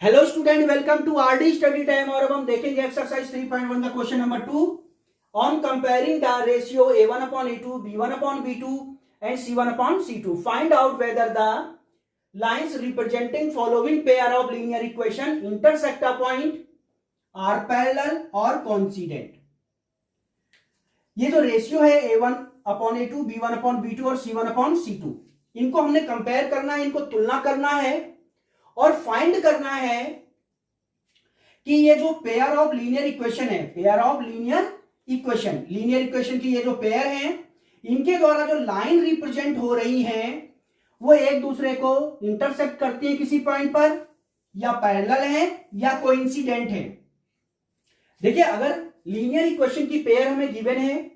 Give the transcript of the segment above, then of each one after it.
Hello student, welcome to RD study time. और अब हम देखेंगे एक्सरसाइज 3.1 का question number 2 on comparing the ratio a1/a2 b1/b2 and c1/c2 find out whether the lines representing following pair of linear equation intersect a point or parallel और coincident. ये जो ratio है a1/a2 b1/b2 और c1/c2, इनको हमने compare करना है, इनको तुलना करना है और फाइंड करना है कि ये जो पेयर ऑफ लीनियर इक्वेशन है, पेयर ऑफ लीनियर इक्वेशन की ये जो पेयर हैं, इनके द्वारा जो लाइन रिप्रेजेंट हो रही हैं वो एक दूसरे को इंटरसेक्ट करती है किसी पॉइंट पर, या पैरेलल है या कोइंसिडेंट है। देखिए, अगर लीनियर इक्वेशन की पेयर हमें गिवन है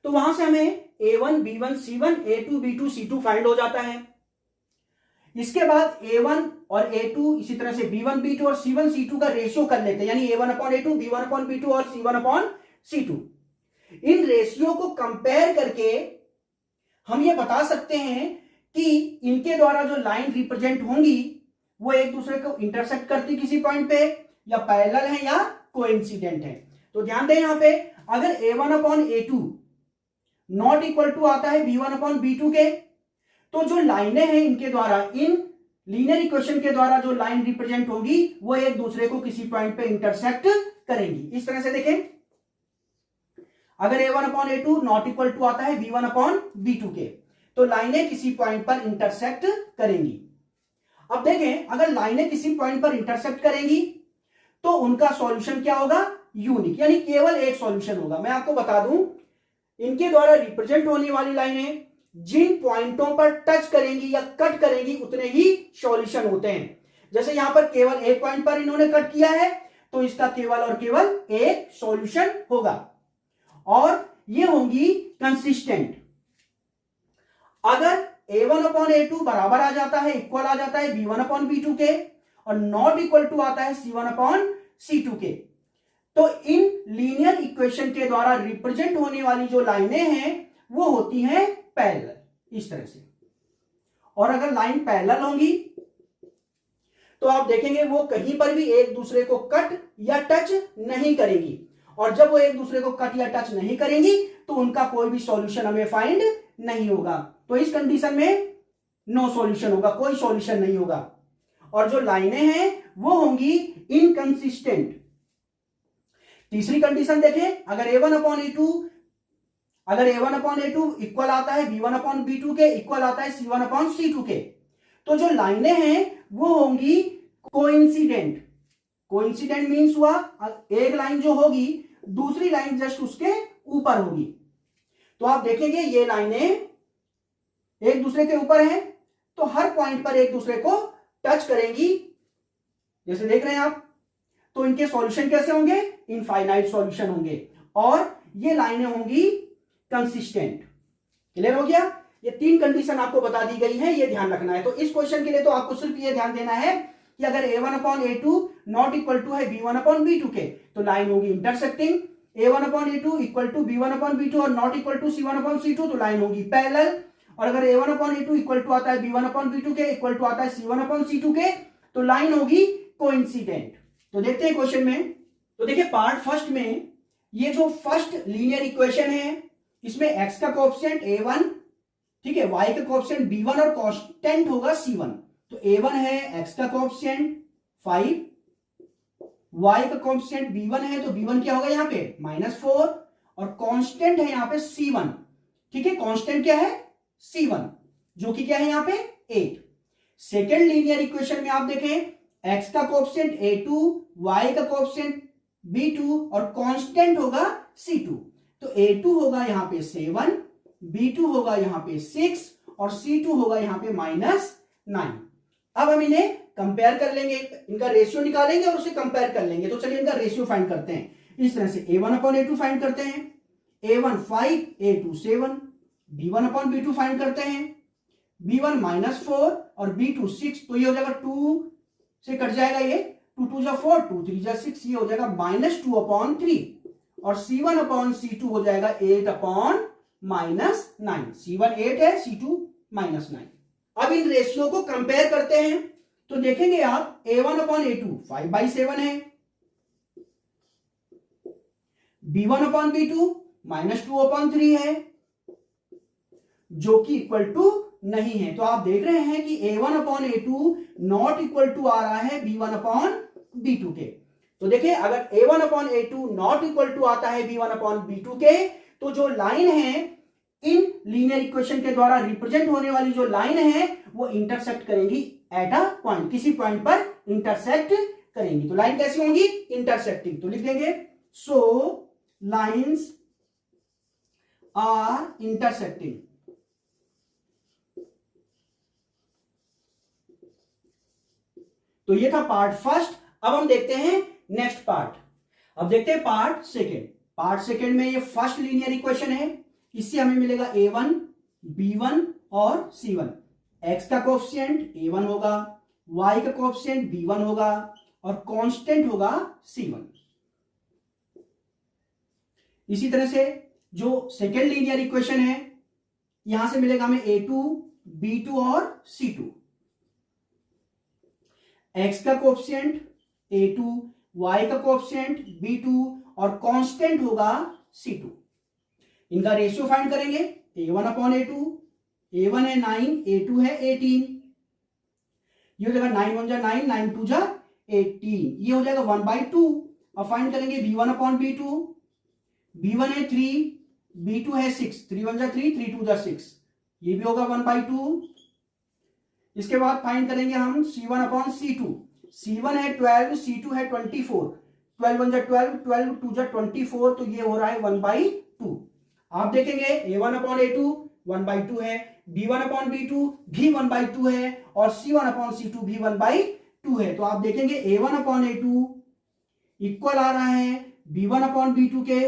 तो वहां से हमें a1 b1 c1 a2 b2 c2 find हो जाता है। इसके बाद a1 और a2 इसी तरह से b1 b2 और c1 c2 का रेशियो कर लेते हैं, यानी a1/a2 b1/b2 और c1/c2। इन रेशियो को कंपेयर करके हम ये बता सकते हैं कि इनके द्वारा जो लाइन रिप्रेजेंट होंगी वो एक दूसरे को इंटरसेक्ट करती किसी पॉइंट पे, या पैरेलल है या कोइंसिडेंट है। तो ध्यान दें, यहां पे अगर a1/a2 नॉट इक्वल टू आता है b1/b2 के, तो जो लाइनें हैं इनके द्वारा, इन लीनियर इक्वेशन के द्वारा जो लाइन रिप्रेजेंट होगी वो एक दूसरे को किसी पॉइंट पे इंटरसेक्ट करेंगी। इस तरह से देखें, अगर a1/a2 नॉट इक्वल टू आता है b1/b2 के, तो लाइनें किसी पॉइंट पर इंटरसेक्ट करेंगी। अब देखें, अगर लाइनें किसी पॉइंट पर इंटरसेक्ट करेंगी तो उनका सॉल्यूशन क्या होगा? यूनिक, यानी केवल एक सॉल्यूशन होगा। मैं आपको बता दूं, इनके द्वारा रिप्रेजेंट होने वाली लाइनें जिन पॉइंटों पर टच करेंगी या कट करेंगी उतने ही सॉल्यूशन होते हैं। जैसे यहां पर केवल एक पॉइंट पर इन्होंने कट किया है तो इसका केवल और केवल एक सॉल्यूशन होगा, और ये होंगी कंसिस्टेंट। अगर a1/a2 बराबर आ जाता है, इक्वल आ जाता है b1/b2 के, और नॉट इक्वल टू आता है c1/c2 के, तो इन लीनियर इक्वेशन के द्वारा रिप्रेजेंट होने वाली जो लाइनें हैं वो होती हैं पैरेलल, इस तरह से। और अगर लाइन पैरेलल होंगी तो आप देखेंगे वो कहीं पर भी एक दूसरे को कट या टच नहीं करेंगी, और जब वो एक दूसरे को कट या टच नहीं करेंगी तो उनका कोई भी सॉल्यूशन हमें फाइंड नहीं होगा। तो इस कंडीशन में नो सॉल्यूशन होगा, कोई सॉल्यूशन नहीं होगा। और जो लाइनें हैं वो होंगी इनकंसिस्टेंट। तीसरी कंडीशन देखें, अगर a1/a2 इक्वल आता है b1/b2 के, इक्वल आता है c1/c2 के, तो जो लाइनें हैं वो होंगी कोइंसिडेंट। कोइंसिडेंट मींस हुआ एक लाइन जो होगी दूसरी लाइन जस्ट उसके ऊपर होगी। तो आप देखेंगे ये लाइनें एक दूसरे के ऊपर हैं तो हर पॉइंट पर एक दूसरे को टच करेंगी, जैसे देख रहे हैं आप। तो इनके सॉल्यूशन कैसे होंगे? इनफाइनाइट सॉल्यूशन होंगे, और ये लाइनें होंगी कंसिस्टेंट। क्लियर हो गया? ये तीन कंडीशन आपको बता दी गई है, ये ध्यान रखना है। तो इस क्वेश्चन के लिए तो आपको सिर्फ ये ध्यान देना है कि अगर a1/a2 नॉट इक्वल टू है b1/b2 के, तो लाइन होगी intersecting. a1/a2 equal to b1/b2 और नॉट इक्वल टू c1/c2, तो लाइन होगी पैरेलल। और अगर a1/a2 इक्वल टू आता है b1/b2 के, इक्वल टू आता है c1/c2 के, तो लाइन होगी कोइंसिडेंट। तो देखते हैं क्वेश्चन में। तो देखिए, पार्ट फर्स्ट में ये जो फर्स्ट लीनियर इक्वेशन है इसमें x का कोएफिशिएंट a1, ठीक है, y का कोएफिशिएंट b1 और कांस्टेंट होगा c1। तो a1 है x का कोएफिशिएंट 5, y का कोएफिशिएंट b1 है, तो b1 क्या होगा यहाँ पे -4, और कांस्टेंट है यहाँ पे c1। ठीक है, कांस्टेंट क्या है? c1, जो कि क्या है यहाँ पे 8। सेकेंड लीनियर इक्वेशन में आप देखें, x का कोएफिशिएंट a2, y का कोएफिशिएंट b2 और कांस्टेंट होगा c2। तो a2 होगा यहाँ पे 7, b2 होगा यहाँ पे 6 और c2 होगा यहाँ पे -9। अब हम इन्हें कंपेयर कर लेंगे, इनका रेशियो निकालेंगे और उसे कंपेयर कर लेंगे। तो चलिए इनका रेशियो फाइंड करते हैं। इस तरह से a1/a2 फाइंड करते हैं, a1 5 a2 7, b1/b2 फाइंड करते हैं, b1 -4 और b2 6, तो ये हो जाएगा 2 से कट जाएगा, ये 2 2 जा 4, 2 3 जा 6, ये हो जाएगा -2/3, और c1/c2 हो जाएगा 8/-9। c1 8 है, c2 -9। अब इन रेशियो को कंपेयर करते हैं तो देखेंगे आप A1/A2 5/7 है, B1/B2 -2/3 है, जो कि इक्वल टू नहीं है। तो आप देख रहे हैं कि A1/A2 नॉट इक्वल टू आ रहा है B1/B2 के। तो देखिए अगर A1/A2 नॉट इक्वल टू आता है B1/B2 के, तो जो लाइन है इन लीनियर इक्वेशन के द्वारा रिप्रेजेंट होने वाली जो लाइन है वो इंटरसेक्ट करेंगी एट अ पॉइंट, किसी पॉइंट पर इंटरसेक्ट करेंगी। तो लाइन कैसी होंगी? इंटरसेक्टिंग। तो लिख देंगे सो लाइंस आर इंटरसेक्टिंग। तो ये था पार्ट फर्स्ट। अब हम देखते हैं नेक्स्ट पार्ट। अब देखते हैं पार्ट सेकेंड। पार्ट सेकेंड में ये फर्स्ट लीनियर इक्वेशन है, इससे हमें मिलेगा A1, B1 और C1। x का कोएफिशिएंट A1 होगा, y का कोएफिशिएंट B1 होगा और कांस्टेंट होगा C1। इसी तरह से जो सेकेंड लीनियर इक्वेशन है, यहां से मिलेगा हमें A2, B2 और C2। x का कोएफिशिएंट A2, y का कोएफिशिएंट B2 और कांस्टेंट होगा C2। इनका रेशियो फाइंड करेंगे। A1/A2, A1 है 9, A2 है 18। ये हो जाएगा 9 1 जा 9, 9 2 जा 18, ये हो जाएगा 1/2। अब फाइंड करेंगे B1/B2। B1 है 3, B2 है 6, 3 1 जा 3, 3 2 जा 6, ये भी होगा 1/2। इसके बाद फाइंड करेंगे हम C1/C2। C1 है 12, C2 है 24, 12 1 जा 12, 12 2 जा 24, तो ये हो रहा है 1/2। आप देखेंगे A1/A2 1/2 है, B1/B2 भी 1/2 है और C1/C2 भी 1/2 है। तो आप देखेंगे A1/A2 इक्वल आ रहा है B1/B2 के,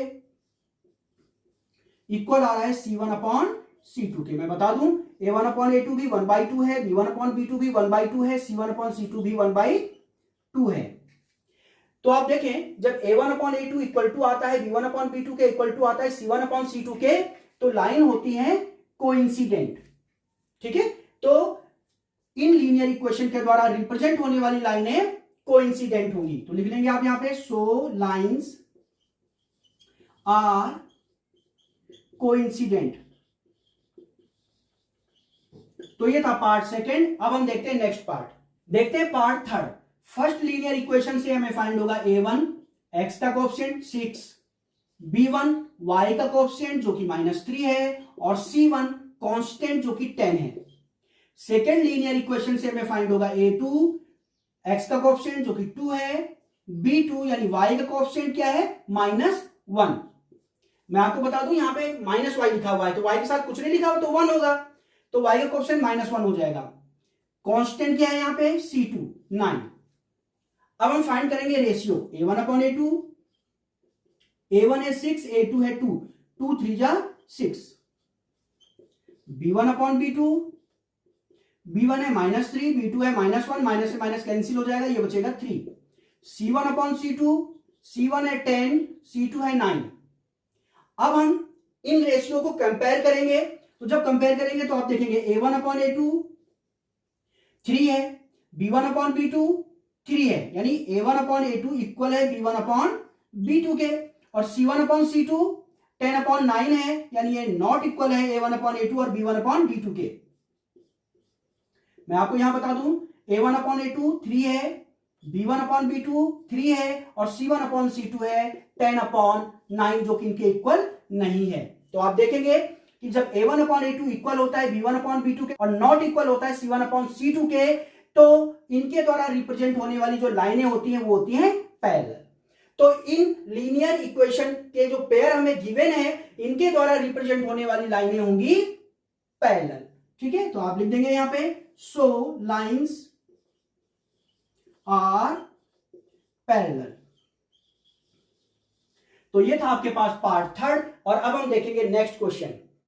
इक्वल आ रहा है C1/C2 के। मैं बता दूं A1/A2 भी 1/2 है, B1/B2 भी 1/2 है, C1/C2 भी 1/2 है। तो आप देखें जब A1/A2 इक्वल टू आता है B1/B2 के, इक्वल टू आता है C1/C2 के, तो लाइन होती है कोइंसिडेंट। ठीक है, तो इन लीनियर इक्वेशन के द्वारा रिप्रेजेंट होने वाली लाइनें कोइंसिडेंट होंगी। तो लिख लेंगे आप यहां पे सो लाइंस आर कोइंसिडेंट। तो ये था पार्ट सेकेंड। अब हम देखते हैं नेक्स्ट पार्ट। देखते हैं part third. First linear equation से हमें फाइंड होगा A1 x का कोएफिशिएंट 6, B1 y का कोएफिशिएंट जो कि -3 है और C1 कांस्टेंट जो कि 10 है। सेकेंड लीनियर इक्वेशन से हमें फाइंड होगा A2 x का कोएफिशिएंट जो कि 2 है, B2 यानी y का कोएफिशिएंट क्या है? -1। मैं आपको बता दूं यहां पे -y लिखा हुआ है, तो y के साथ कुछ नहीं लिखा हुआ तो 1 होगा, तो y का कोएफिशिएंट -1 हो जाएगा। कांस्टेंट क्या है यहां पे? C2 9। अब हम फाइंड करेंगे रेशियो A1/A2। A1 है 6, A2 है 2, 2 3 जा 6। B1/B2, B1 है -3, B2 है -1, माइनस से माइनस कैंसिल हो जाएगा, ये बचेगा 3। C1/C2, C1 है 10, C2 है 9। अब हम इन रेशियो को कंपेयर करेंगे। तो जब कंपेयर करेंगे तो आप देखेंगे A1/A2 3 है, B1/B2 3 है, यानी A1/A2 इक्वल है B1/B2 के, और C1/C2 10/9 है, यानी ये नॉट इक्वल है A1/A2 और B1/B2 के। मैं आपको यहां बता दूं A1/A2 3 है, B1/B2 3 है और C1/C2 है 10/9, जो कि इनके इक्वल नहीं है। तो आप देखेंगे कि जब A1/A2 इक्वल होता है B1/B2 के और नॉट इक्वल होता है C1/C2 के, तो इनके द्वारा रिप्रेजेंट होने वाली जो लाइनें होती हैं वो होती हैं पैरेलल। तो इन लीनियर इक्वेशन के जो पेयर हमें गिवन है, इनके द्वारा रिप्रेजेंट होने वाली लाइनें होंगी पैरेलल। ठीक है, तो आप लिख देंगे यहां पे सो लाइंस आर पैरेलल। तो ये था आपके पास पार्ट थर्ड। और अब हम देखेंगे नेक्स्ट क्वेश्चन।